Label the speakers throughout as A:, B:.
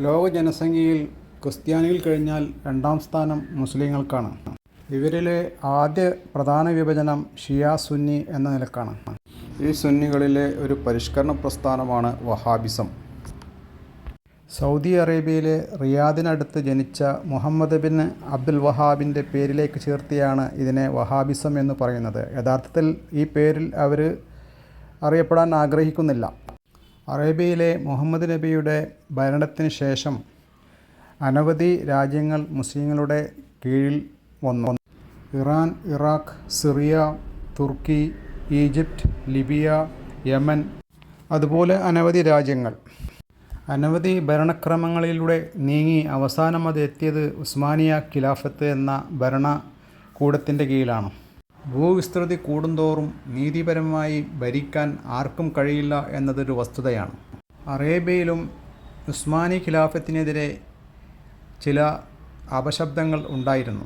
A: ലോക ജനസംഖ്യയിൽ ക്രിസ്ത്യാനികൾ കഴിഞ്ഞാൽ രണ്ടാം സ്ഥാനം മുസ്ലിങ്ങൾക്കാണ്. ഇവരിലെ ആദ്യ പ്രധാന വിഭജനം ഷിയ സുന്നി എന്ന നിലക്കാണ്. ഈ സുന്നികളിലെ ഒരു പരിഷ്കരണ പ്രസ്ഥാനമാണ് വഹാബിസം. സൗദി അറേബ്യയിലെ റിയാദിനടുത്ത് ജനിച്ച മുഹമ്മദ് ബിൻ അബ്ദുൽ വഹാബിൻ്റെ പേരിലേക്ക് ചേർത്തിയാണ് ഇതിനെ വഹാബിസം എന്ന് പറയുന്നത്. യഥാർത്ഥത്തിൽ ഈ പേരിൽ അവർ അറിയപ്പെടാൻ ആഗ്രഹിക്കുന്നില്ല. അറേബ്യയിലെ മുഹമ്മദ് നബിയുടെ ഭരണത്തിന് ശേഷം അനവധി രാജ്യങ്ങൾ മുസ്ലിങ്ങളുടെ കീഴിൽ വന്നു. ഇറാൻ, ഇറാഖ്, സിറിയ, തുർക്കി, ഈജിപ്റ്റ്, ലിബിയ, യമൻ, അതുപോലെ അനവധി രാജ്യങ്ങൾ. അനവധി ഭരണക്രമങ്ങളിലൂടെ നീങ്ങി അവസാനം അത് എത്തിയത് ഉസ്മാനിയ ഖിലാഫത്ത് എന്ന ഭരണകൂടത്തിൻ്റെ കീഴിലാണ്. ഭൂവിസ്തൃതി കൂടുന്തോറും നീതിപരമായി ഭരിക്കാൻ ആർക്കും കഴിയില്ല എന്നതൊരു വസ്തുതയാണ്. അറേബ്യയിലും ഉസ്മാനി ഖിലാഫത്തിനെതിരെ ചില അപശബ്ദങ്ങൾ ഉണ്ടായിരുന്നു.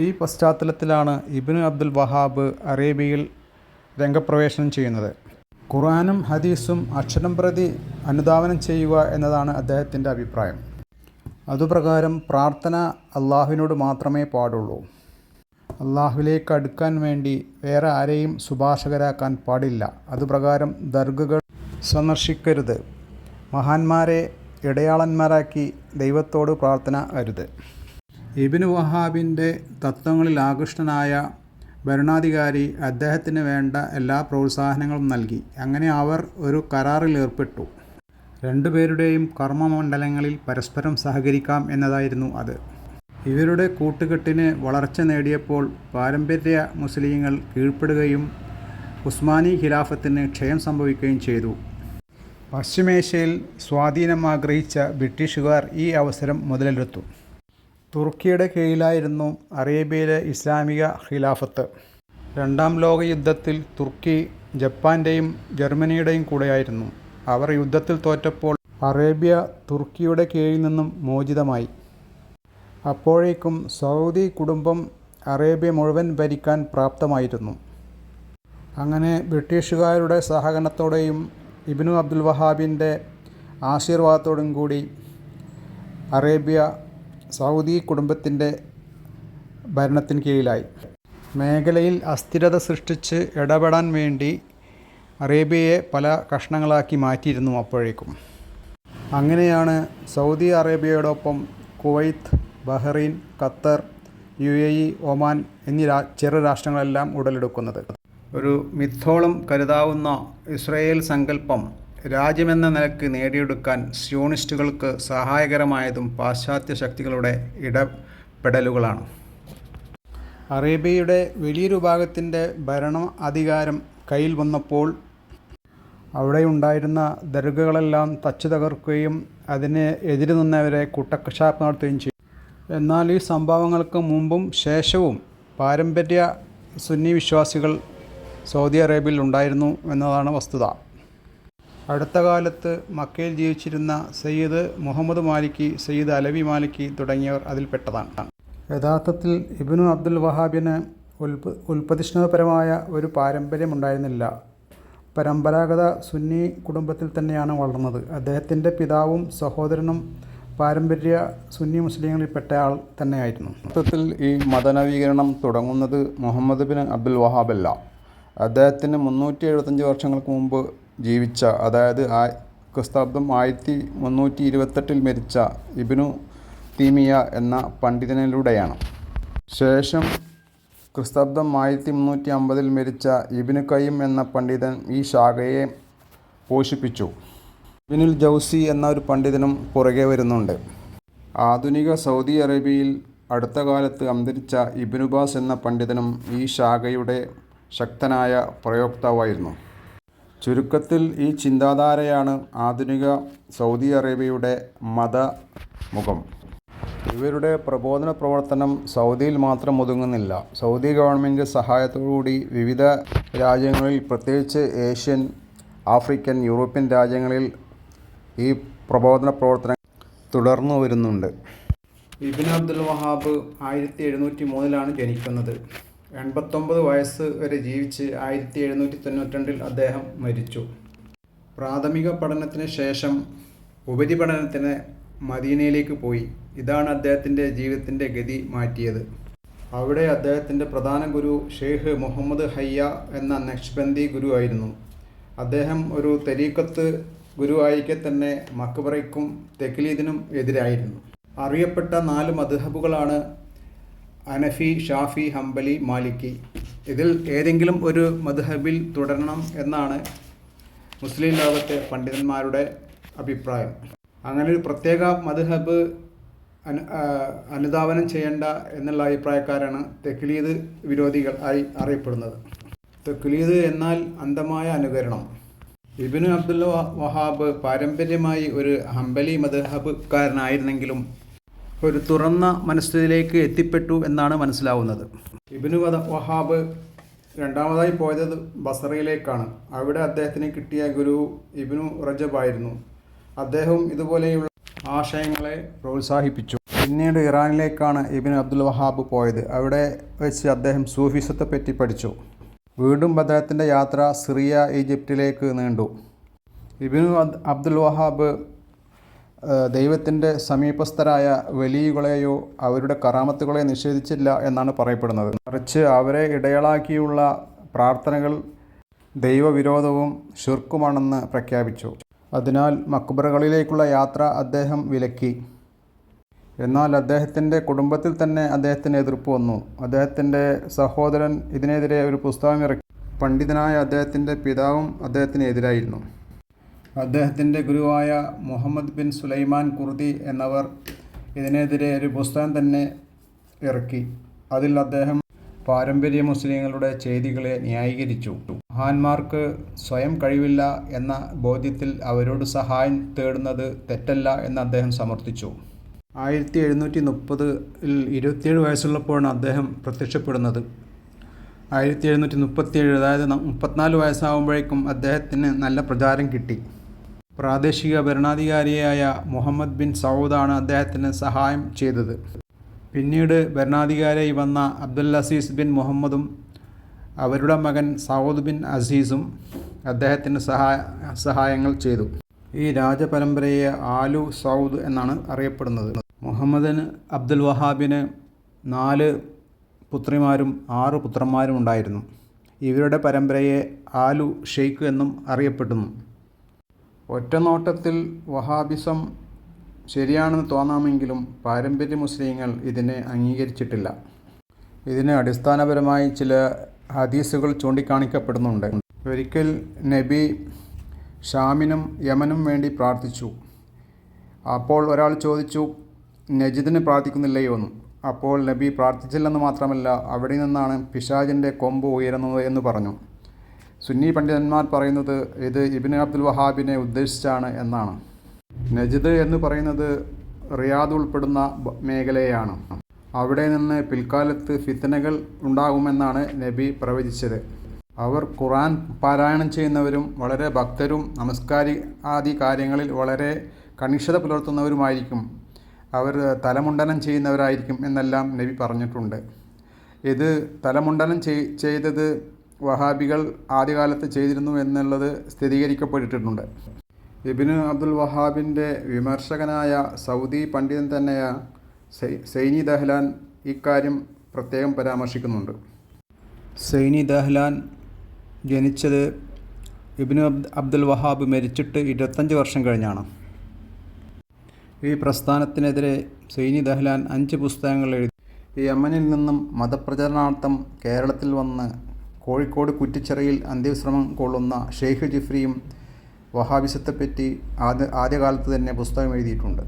A: ഈ പശ്ചാത്തലത്തിലാണ് ഇബ്നു അബ്ദുൽ വഹാബ് അറേബ്യയിൽ രംഗപ്രവേശനം ചെയ്യുന്നത്. ഖുർആനും ഹദീസും അക്ഷരം പ്രതി അനുധാവനം ചെയ്യുക എന്നതാണ് അദ്ദേഹത്തിൻ്റെ അഭിപ്രായം. അതുപ്രകാരം പ്രാർത്ഥന അള്ളാഹുവിനോട് മാത്രമേ പാടുള്ളൂ. അള്ളാഹുവിലേക്ക് അടുക്കാൻ വേണ്ടി വേറെ ആരെയും ശുപാർശകരാക്കാൻ പാടില്ല. അതുപ്രകാരം ദർഗകൾ സന്ദർശിക്കരുത്. മഹാന്മാരെ ഇടയാളന്മാരാക്കി ദൈവത്തോട് പ്രാർത്ഥന അരുത്. ഇബ്നു വഹാബിൻ്റെ തത്വങ്ങളിൽ ആകൃഷ്ടനായ ഭരണാധികാരി അദ്ദേഹത്തിന് വേണ്ട എല്ലാ പ്രോത്സാഹനങ്ങളും നൽകി. അങ്ങനെ അവർ ഒരു കരാറിൽ ഏർപ്പെട്ടു. രണ്ടുപേരുടെയും കർമ്മമണ്ഡലങ്ങളിൽ പരസ്പരം സഹകരിക്കാം എന്നതായിരുന്നു അത്. ഇവരുടെ കൂട്ടുകെട്ടിന് വളർച്ച നേടിയപ്പോൾ പാരമ്പര്യ മുസ്ലിങ്ങൾ കീഴ്പ്പെടുകയും ഉസ്മാനി ഖിലാഫത്തിന് ക്ഷയം സംഭവിക്കുകയും ചെയ്തു. പശ്ചിമേഷ്യയിൽ സ്വാധീനം ആഗ്രഹിച്ച ബ്രിട്ടീഷുകാർ ഈ അവസരം മുതലെടുത്തു. തുർക്കിയുടെ കീഴിലായിരുന്നു അറേബ്യയിലെ ഇസ്ലാമിക ഖിലാഫത്ത്. രണ്ടാം ലോക യുദ്ധത്തിൽ തുർക്കി ജപ്പാൻ്റെയും ജർമ്മനിയുടെയും കൂടെയായിരുന്നു. അവർ യുദ്ധത്തിൽ തോറ്റപ്പോൾ അറേബ്യ തുർക്കിയുടെ കീഴിൽ നിന്നും മോചിതമായി. അപ്പോഴേക്കും സൗദി കുടുംബം അറേബ്യ മുഴുവൻ ഭരിക്കാൻ പ്രാപ്തമായിരുന്നു. അങ്ങനെ ബ്രിട്ടീഷുകാരുടെ സഹകരണത്തോടെയും ഇബ്നു അബ്ദുൽ വഹാബിൻ്റെ ആശീർവാദത്തോടും കൂടി അറേബ്യ സൗദി കുടുംബത്തിൻ്റെ ഭരണത്തിന് കീഴിലായി. മേഖലയിൽ അസ്ഥിരത സൃഷ്ടിച്ച് ഇടപെടാൻ വേണ്ടി അറേബ്യയെ പല കഷ്ണങ്ങളാക്കി മാറ്റിയിരുന്നു അപ്പോഴേക്കും. അങ്ങനെയാണ് സൗദി അറേബ്യയോടൊപ്പം Kuwait, Bahrain, Qatar, UAE, Oman എന്നീ ചെറു രാഷ്ട്രങ്ങളെല്ലാം ഉടലെടുക്കുന്നത്. ഒരു മിത്തോളം കരുതാവുന്ന ഇസ്രായേൽ സങ്കല്പം രാജ്യമെന്ന നിലക്ക് നേടിയെടുക്കാൻ സിയോണിസ്റ്റുകൾക്ക് സഹായകരമായതും പാശ്ചാത്യ ശക്തികളുടെ ഇടപെടലുകളാണ്. അറേബ്യയുടെ വലിയൊരു ഭാഗത്തിൻ്റെ ഭരണ അധികാരം കയ്യിൽ വന്നപ്പോൾ അവിടെയുണ്ടായിരുന്ന ദർഗകളെല്ലാം തച്ചു തകർക്കുകയും അതിന് എതിര് നിന്നവരെ കൂട്ടക്കശാപ്പ് നടത്തുകയും ചെയ്തു. എന്നാൽ ഈ സംഭവങ്ങൾക്ക് മുമ്പും ശേഷവും പാരമ്പര്യ സുന്നി വിശ്വാസികൾ സൗദി അറേബ്യയിൽ ഉണ്ടായിരുന്നു എന്നതാണ് വസ്തുത. അടുത്ത കാലത്ത് മക്കയിൽ ജീവിച്ചിരുന്ന സയ്യിദ് മുഹമ്മദ് മാലിക്കി, സയ്യിദ് അലവി മാലിക്കി തുടങ്ങിയവർ അതിൽപ്പെട്ടതാണ്. യഥാർത്ഥത്തിൽ ഇബ്നു അബ്ദുൽ വഹാബിന് ഉൽപ്പതിഷ്ണുപരമായ ഒരു പാരമ്പര്യമുണ്ടായിരുന്നില്ല. പരമ്പരാഗത സുന്നി കുടുംബത്തിൽ തന്നെയാണ് വളർന്നത്. അദ്ദേഹത്തിൻ്റെ പിതാവും സഹോദരനും പാരമ്പര്യ സുന്നി മുസ്ലിങ്ങളിൽപ്പെട്ട ആൾ തന്നെയായിരുന്നു. യഥാർത്ഥത്തിൽ ഈ മതനവീകരണം തുടങ്ങുന്നത് മുഹമ്മദ് ബിൻ അബ്ദുൽ വഹാബല്ല. അദ്ദേഹത്തിന് 375 വർഷങ്ങൾക്ക് മുമ്പ് ജീവിച്ച, അതായത് ക്രിസ്താബ്ദം 1328 മരിച്ച ഇബ്നു തീമിയ എന്ന പണ്ഡിതനിലൂടെയാണ്. ശേഷം ക്രിസ്താബ്ദം 1350 മരിച്ച ഇബ്നു ഖയ്യിം എന്ന പണ്ഡിതൻ ഈ ശാഖയെ പോഷിപ്പിച്ചു. ഇബ്നുൽ ജൗസി എന്ന ഒരു പണ്ഡിതനും പുറകെ വരുന്നുണ്ട്. ആധുനിക സൗദി അറേബ്യയിൽ അടുത്ത കാലത്ത് അന്തരിച്ച ഇബ്നു ബാസ് എന്ന പണ്ഡിതനും ഈ ശാഖയുടെ ശക്തനായ പ്രയോക്താവായിരുന്നു. ചുരുക്കത്തിൽ ഈ ചിന്താധാരയാണ് ആധുനിക സൗദി അറേബ്യയുടെ മതമുഖം. ഇവരുടെ പ്രബോധന പ്രവർത്തനം സൗദിയിൽ മാത്രം ഒതുങ്ങുന്നില്ല. സൗദി ഗവൺമെൻറ് സഹായത്തോടുകൂടി വിവിധ രാജ്യങ്ങളിൽ, പ്രത്യേകിച്ച് ഏഷ്യൻ, ആഫ്രിക്കൻ, യൂറോപ്യൻ രാജ്യങ്ങളിൽ ഈ പ്രബോധന പ്രവർത്തനം തുടർന്നു വരുന്നുണ്ട്. ഇബ്നു അബ്ദുൽ വഹാബ് 1703 ജനിക്കുന്നത്. 89 വയസ്സ് വരെ ജീവിച്ച് 1792 അദ്ദേഹം മരിച്ചു. പ്രാഥമിക പഠനത്തിന് ശേഷം ഉപരിപഠനത്തിന് മദീനയിലേക്ക് പോയി. ഇതാണ് അദ്ദേഹത്തിൻ്റെ ജീവിതത്തിൻ്റെ ഗതി മാറ്റിയത്. അവിടെ അദ്ദേഹത്തിൻ്റെ പ്രധാന ഗുരു ഷെയ്ഖ് മുഹമ്മദ് ഹയ്യ എന്ന നക്ഷ്ബന്ദി ഗുരു ആയിരുന്നു. അദ്ദേഹം ഒരു തരീഖത്ത് ഗുരു ആയിരിക്കെ തന്നെ മക്ബറയ്ക്കും തെക്ലീദിനും എതിരായിരുന്നു. അറിയപ്പെട്ട 4 മദ്ഹബുകളാണ് ഹനഫി, ഷാഫി, ഹംബലി, മാലിക്കി. ഇതിൽ ഏതെങ്കിലും ഒരു മദ്ഹബിൽ തുടരണം എന്നാണ് മുസ്ലിം ലോകത്തെ പണ്ഡിതന്മാരുടെ അഭിപ്രായം. അങ്ങനെ ഒരു പ്രത്യേക മദ്ഹബ് അനുധാവനം ചെയ്യേണ്ട എന്നുള്ള അഭിപ്രായക്കാരാണ് തെക്ലീദ് വിരോധികൾ ആയി അറിയപ്പെടുന്നത്. തെക്ലീദ് എന്നാൽ അന്ധമായ അനുകരണം. ഇബ്നു അബ്ദുൽ വഹാബ് പാരമ്പര്യമായി ഒരു ഹംബലി മദ്ഹബുകാരനായിരുന്നെങ്കിലും ഒരു തുറന്ന മനസ്ഥിതിയിലേക്ക് എത്തിപ്പെട്ടു എന്നാണ് മനസ്സിലാവുന്നത്. ഇബ്നു വഹാബ് രണ്ടാമതായി പോയത് ബസറയിലേക്കാണ്. അവിടെ അദ്ദേഹത്തിന് കിട്ടിയ ഗുരു ഇബ്നു റജബ് ആയിരുന്നു. അദ്ദേഹം ഇതുപോലെയുള്ള ആശയങ്ങളെ പ്രോത്സാഹിപ്പിച്ചു. പിന്നീട് ഇറാനിലേക്കാണ് ഇബ്നു അബ്ദുൽ വഹാബ് പോയത്. അവിടെ വെച്ച് അദ്ദേഹം സൂഫിസത്തെ പറ്റി പഠിച്ചു. വീണ്ടും അദ്ദേഹത്തിൻ്റെ യാത്ര സിറിയ, ഈജിപ്തിലേക്ക് നീണ്ടു. ഇബ്നു അബ്ദുൽ വഹാബ് ദൈവത്തിൻ്റെ സമീപസ്ഥരായ വലിയുകളെയോ അവരുടെ കറാമത്തുകളെ നിഷേധിച്ചില്ല എന്നാണ് പറയപ്പെടുന്നത്. മറിച്ച് അവരെ ഇടയാളാക്കിയുള്ള പ്രാർത്ഥനകൾ ദൈവവിരോധവും ശിർക്കുമാണെന്ന് പ്രഖ്യാപിച്ചു. അതിനാൽ മക്ബറകളിലേക്കുള്ള യാത്ര അദ്ദേഹം വിലക്കി. എന്നാൽ അദ്ദേഹത്തിൻ്റെ കുടുംബത്തിൽ തന്നെ അദ്ദേഹത്തിന് എതിർപ്പ് വന്നു. അദ്ദേഹത്തിൻ്റെ സഹോദരൻ ഇതിനെതിരെ ഒരു പുസ്തകം ഇറക്കി. പണ്ഡിതനായ അദ്ദേഹത്തിൻ്റെ പിതാവും അദ്ദേഹത്തിന് എതിരായിരുന്നു. അദ്ദേഹത്തിൻ്റെ ഗുരുവായ മുഹമ്മദ് ബിൻ സുലൈമാൻ ഖുർദി എന്നവർ ഇതിനെതിരെ ഒരു പുസ്തകം തന്നെ ഇറക്കി. അതിൽ അദ്ദേഹം പാരമ്പര്യ മുസ്ലിങ്ങളുടെ ചെയ്തികളെ ന്യായീകരിച്ചു. മഹാന്മാർക്ക് സ്വയം കഴിവില്ല എന്ന ബോധ്യത്തിൽ അവരോട് സഹായം തേടുന്നത് തെറ്റല്ല എന്ന് അദ്ദേഹം സമർത്ഥിച്ചു. 1730 27 വയസ്സുള്ളപ്പോഴാണ് അദ്ദേഹം പ്രത്യക്ഷപ്പെടുന്നത്. 1737 അതായത് 34 വയസ്സാകുമ്പോഴേക്കും അദ്ദേഹത്തിന് നല്ല പ്രചാരം കിട്ടി. പ്രാദേശിക ഭരണാധികാരിയായ മുഹമ്മദ് ബിൻ സൗദാണ് അദ്ദേഹത്തിന് സഹായം ചെയ്തത്. പിന്നീട് ഭരണാധികാരിയായി വന്ന അബ്ദുൽ അസീസ് ബിൻ മുഹമ്മദും അവരുടെ മകൻ സൗദ് ബിൻ അസീസും അദ്ദേഹത്തിന് സഹായങ്ങൾ ചെയ്തു. ഈ രാജപരമ്പരയെ ആലു സൗദ് എന്നാണ് അറിയപ്പെടുന്നത്. മുഹമ്മദ് അബ്ദുൽ വഹാബിന് 4 പുത്രിമാരും 6 പുത്രന്മാരും ഉണ്ടായിരുന്നു. ഇവരുടെ പരമ്പരയെ ആലു ഷെയ്ഖ് എന്നും അറിയപ്പെടുന്നു. ഒറ്റനോട്ടത്തിൽ വഹാബിസം ശരിയാണെന്ന് തോന്നാമെങ്കിലും പാരമ്പര്യ മുസ്ലിങ്ങൾ ഇതിനെ അംഗീകരിച്ചിട്ടില്ല. ഇതിന് അടിസ്ഥാനപരമായി ചില ഹദീസുകൾ ചൂണ്ടിക്കാണിക്കപ്പെടുന്നുണ്ട്. ഒരിക്കൽ നബി ഷാമിനും യമനും വേണ്ടി പ്രാർത്ഥിച്ചു. അപ്പോൾ ഒരാൾ ചോദിച്ചു, നജിദിന് പ്രാർത്ഥിക്കുന്നില്ലയോ എന്നും. അപ്പോൾ നബി പ്രാർത്ഥിച്ചില്ലെന്ന് മാത്രമല്ല, അവിടെ നിന്നാണ് പിശാചിൻ്റെ കൊമ്പ് ഉയരുന്നത് എന്ന് പറഞ്ഞു. സുന്നി പണ്ഡിതന്മാർ പറയുന്നത് ഇത് ഇബ്നു അബ്ദുൽ വഹാബിനെ ഉദ്ദേശിച്ചാണ് എന്നാണ്. നജിദ് എന്ന് പറയുന്നത് റിയാദ് ഉൾപ്പെടുന്ന മേഖലയാണ്. അവിടെ നിന്ന് പിൽക്കാലത്ത് ഫിത്നകൾ ഉണ്ടാകുമെന്നാണ് നബി പ്രവചിച്ചത്. അവർ ഖുർആൻ പാരായണം ചെയ്യുന്നവരും വളരെ ഭക്തരും നമസ്കാരി ആദി കാര്യങ്ങളിൽ വളരെ കണിഷ്ഠത പുലർത്തുന്നവരുമായിരിക്കും. അവർ തലമുണ്ടനം ചെയ്യുന്നവരായിരിക്കും എന്നെല്ലാം നബി പറഞ്ഞിട്ടുണ്ട്. ഇത് തലമുണ്ടനം ചെയ്തത് വഹാബികൾ ആദ്യകാലത്ത് ചെയ്തിരുന്നു എന്നുള്ളത് സ്ഥിരീകരിക്കപ്പെട്ടിട്ടുണ്ട്. ഇബ്നു അബ്ദുൽ വഹാബിൻ്റെ വിമർശകനായ സൗദി പണ്ഡിതൻ തന്നെയായ സൈനി ദഹ്ലാൻ ഇക്കാര്യം പ്രത്യേകം പരാമർശിക്കുന്നുണ്ട്. സൈനി ദഹ്ലാൻ ജനിച്ചത് ഇബ്നു അബ്ദുൽ വഹാബ് മരിച്ചിട്ട് 25 വർഷം കഴിഞ്ഞാണ്. ഈ പ്രസ്ഥാനത്തിനെതിരെ സൈനി ദഹ്ലാൻ 5 പുസ്തകങ്ങൾ എഴുതി. യമനിൽ നിന്നും മതപ്രചരണാർത്ഥം കേരളത്തിൽ വന്ന് കോഴിക്കോട് കുറ്റിച്ചിറയിൽ അന്ത്യവിശ്രമം കൊള്ളുന്ന ഷെയ്ഖ് ജിഫ്രിയും വഹാബിസത്തെപ്പറ്റി ആദ്യകാലത്ത് തന്നെ പുസ്തകം എഴുതിയിട്ടുണ്ട്.